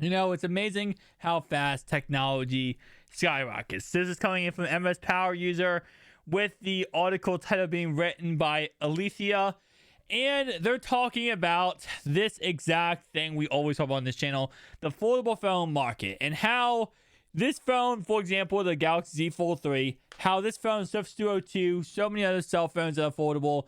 It's amazing how fast technology skyrockets. This is coming in from MS Power User with the article title being written by Alicia. And they're talking about this exact thing we always talk about on this channel, the foldable phone market, and how this phone, for example, the Galaxy Z Fold 3, how this phone, Surface Duo 2, so many other cell phones that are foldable,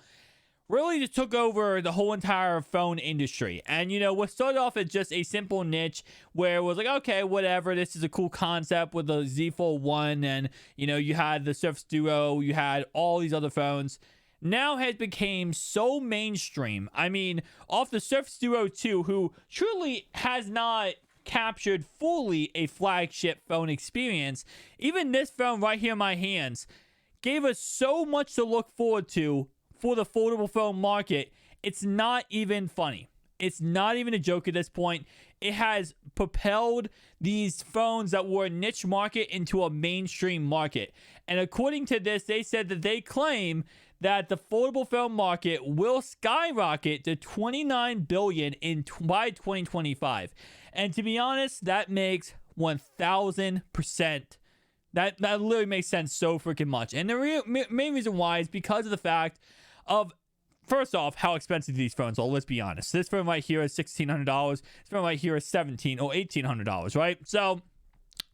really just took over the whole entire phone industry. And, what started off as just a simple niche where it was like, okay, whatever, this is a cool concept with the Z Fold 1, and, you had the Surface Duo, you had all these other phones, now has become so mainstream. I mean, off the Surface Duo 2, who truly has not captured fully a flagship phone experience, even this phone right here in my hands gave us so much to look forward to for the foldable phone market. It's not even funny. It's not even a joke at this point. It has propelled these phones that were a niche market into a mainstream market. And according to this, they said that they claim that the foldable phone market will skyrocket to $29 billion by 2025. And to be honest, that makes 1,000%. That literally makes sense so freaking much. And the main reason why is because of the fact of, first off, how expensive these phones are. Let's be honest. This phone right here is $1,600. This phone right here is $1,700 or $1,800, right? So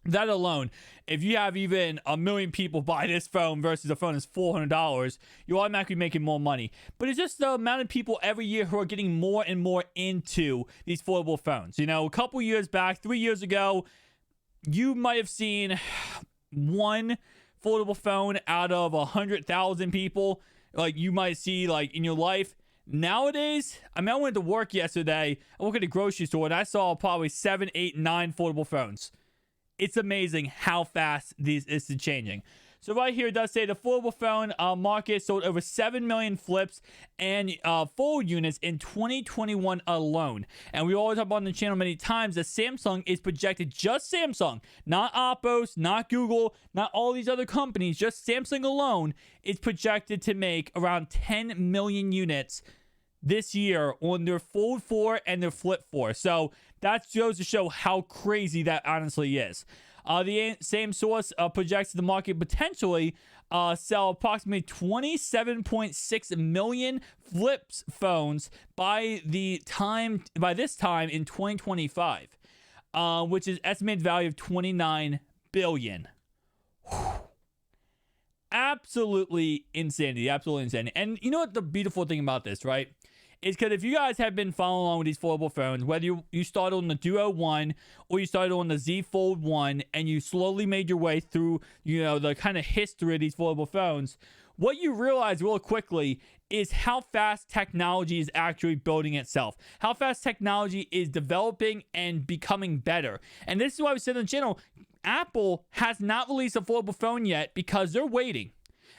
that alone, if you have even 1 million people buy this phone versus a phone that's $400, you're automatically making more money. But it's just the amount of people every year who are getting more and more into these foldable phones. A couple years back, 3 years ago, you might have seen one foldable phone out of 100,000 people. Like you might see like in your life. Nowadays, I went to work yesterday. I work at a grocery store and I saw probably 7, 8, 9 foldable phones. It's amazing how fast this is changing. So right here it does say the foldable phone market sold over 7 million flips and fold units in 2021 alone. And we always talk about on the channel many times that Samsung is projected, just Samsung, not Oppo, not Google, not all these other companies, just Samsung alone is projected to make around 10 million units this year on their Fold 4 and their Flip 4. So that goes to show how crazy that honestly is. The same source projects the market potentially sell approximately 27.6 million flips phones by this time in 2025, which is estimated value of $29 billion. Whew. Absolutely insanity. Absolutely insanity. And you know what the beautiful thing about this, right? Is because if you guys have been following along with these foldable phones, whether you started on the Duo 1 or you started on the Z Fold 1 and you slowly made your way through, the kind of history of these foldable phones, what you realize real quickly is how fast technology is actually building itself, how fast technology is developing and becoming better. And this is why we said on the channel, Apple has not released a foldable phone yet because they're waiting.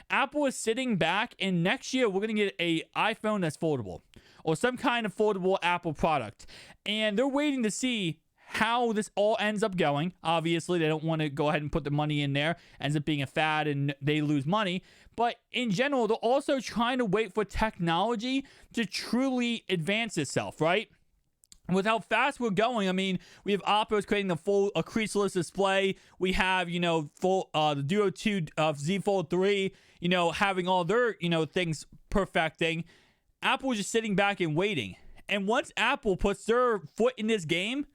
Apple is sitting back, and next year we're going to get an iPhone that's foldable or some kind of foldable Apple product. And they're waiting to see how this all ends up going. Obviously, they don't want to go ahead and put the money in there. Ends up being a fad and they lose money. But in general, they're also trying to wait for technology to truly advance itself, right? With how fast we're going, we have Oppo's creating a creaseless display. We have, the Duo 2 Z Fold 3, having all their, things perfecting. Apple is just sitting back and waiting. And once Apple puts their foot in this game,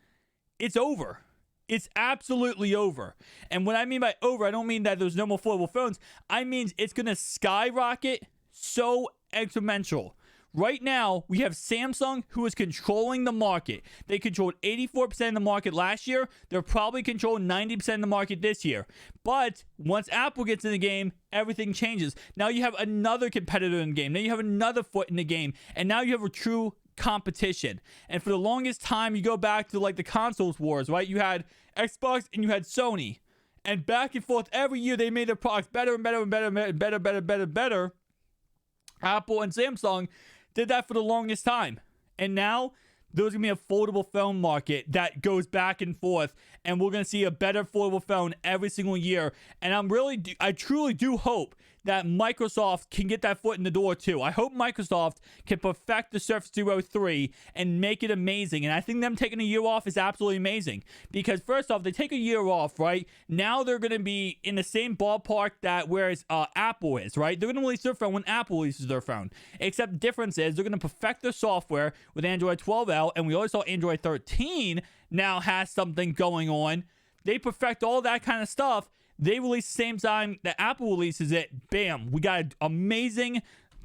it's over. It's absolutely over. And what I mean by over, I don't mean that there's no more foldable phones. I mean it's going to skyrocket so exponential. Right now, we have Samsung, who is controlling the market. They controlled 84% of the market last year. They're probably controlling 90% of the market this year. But once Apple gets in the game, everything changes. Now you have another competitor in the game. Now you have another foot in the game. And now you have a true competition. And for the longest time, you go back to like the consoles wars, right? You had Xbox and you had Sony. And back and forth every year, they made their products better and better and better and better. Apple and Samsung did that for the longest time. And now there's going to be a foldable phone market that goes back and forth. And we're going to see a better foldable phone every single year. And I truly do hope that Microsoft can get that foot in the door too. I hope Microsoft can perfect the Surface Duo 3 and make it amazing. And I think them taking a year off is absolutely amazing. Because first off, they take a year off, right? Now they're going to be in the same ballpark that whereas Apple is, right? They're going to release their phone when Apple releases their phone. Except difference is they're going to perfect their software with Android 12L. And we always saw Android 13 now has something going on. They perfect all that kind of stuff. They release the same time that Apple releases it. Bam. We got an amazing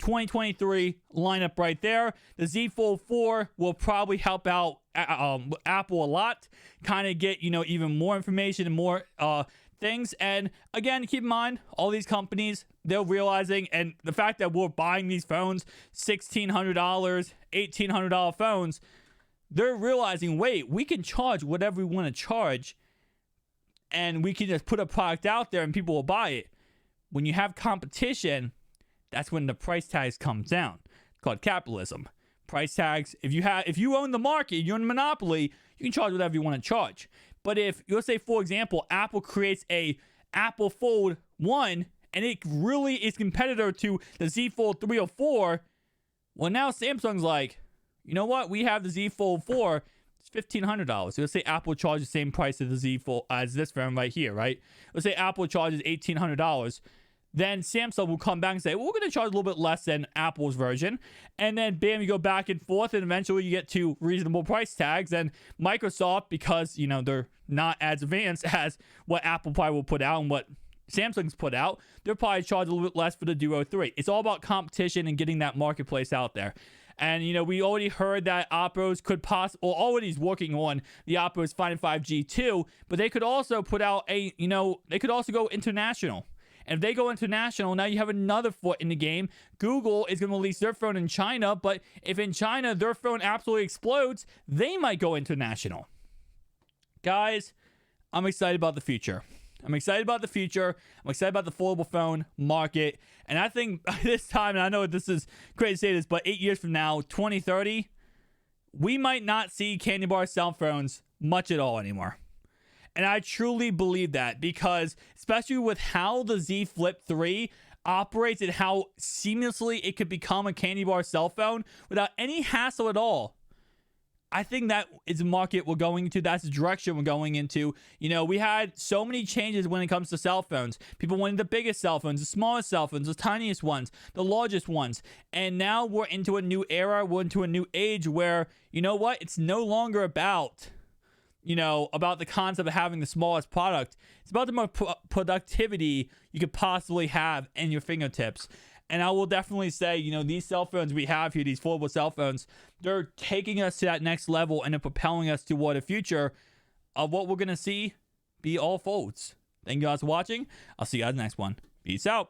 2023 lineup right there. The Z Fold 4 will probably help out Apple a lot. Kind of get, even more information and more things. And again, keep in mind, all these companies, they're realizing, and the fact that we're buying these phones, $1,600, $1,800 phones, they're realizing, wait, we can charge whatever we want to charge. And we can just put a product out there and people will buy it. When you have competition, that's when the price tags come down. It's called capitalism. Price tags, if you own the market, you're in a monopoly, you can charge whatever you want to charge. But if, let's say, for example, Apple creates a Apple Fold 1 and it really is competitor to the Z Fold 3 or 4, well, now Samsung's like, you know what? We have the Z Fold 4. It's $1,500. So let's say Apple charges the same price as the Z Fold as this phone right here, right? Let's say Apple charges $1,800. Then Samsung will come back and say, well, we're going to charge a little bit less than Apple's version. And then, bam, you go back and forth, and eventually you get to reasonable price tags. And Microsoft, because, they're not as advanced as what Apple probably will put out and what Samsung's put out, they'll probably charge a little bit less for the Duo 3. It's all about competition and getting that marketplace out there. And, we already heard that Oppo's could or already is working on the Oppo's Find 5G 2, but they could also put out they could also go international. And if they go international, now you have another foot in the game. Google is going to release their phone in China, but if in China their phone absolutely explodes, they might go international. Guys, I'm excited about the future. I'm excited about the future. I'm excited about the foldable phone market. And I think this time, and I know this is crazy to say this, but 8 years from now, 2030, we might not see candy bar cell phones much at all anymore. And I truly believe that because especially with how the Z Flip 3 operates and how seamlessly it could become a candy bar cell phone without any hassle at all. I think that is a market we're going into. That's the direction we're going into. We had so many changes when it comes to cell phones. People wanted the biggest cell phones, the smallest cell phones, the tiniest ones, the largest ones. And now we're into a new era. We're into a new age where, it's no longer about, about the concept of having the smallest product. It's about the most productivity you could possibly have in your fingertips. And I will definitely say, these cell phones we have here, these foldable cell phones, they're taking us to that next level and they're propelling us toward a future of what we're going to see be all folds. Thank you guys for watching. I'll see you guys in the next one. Peace out.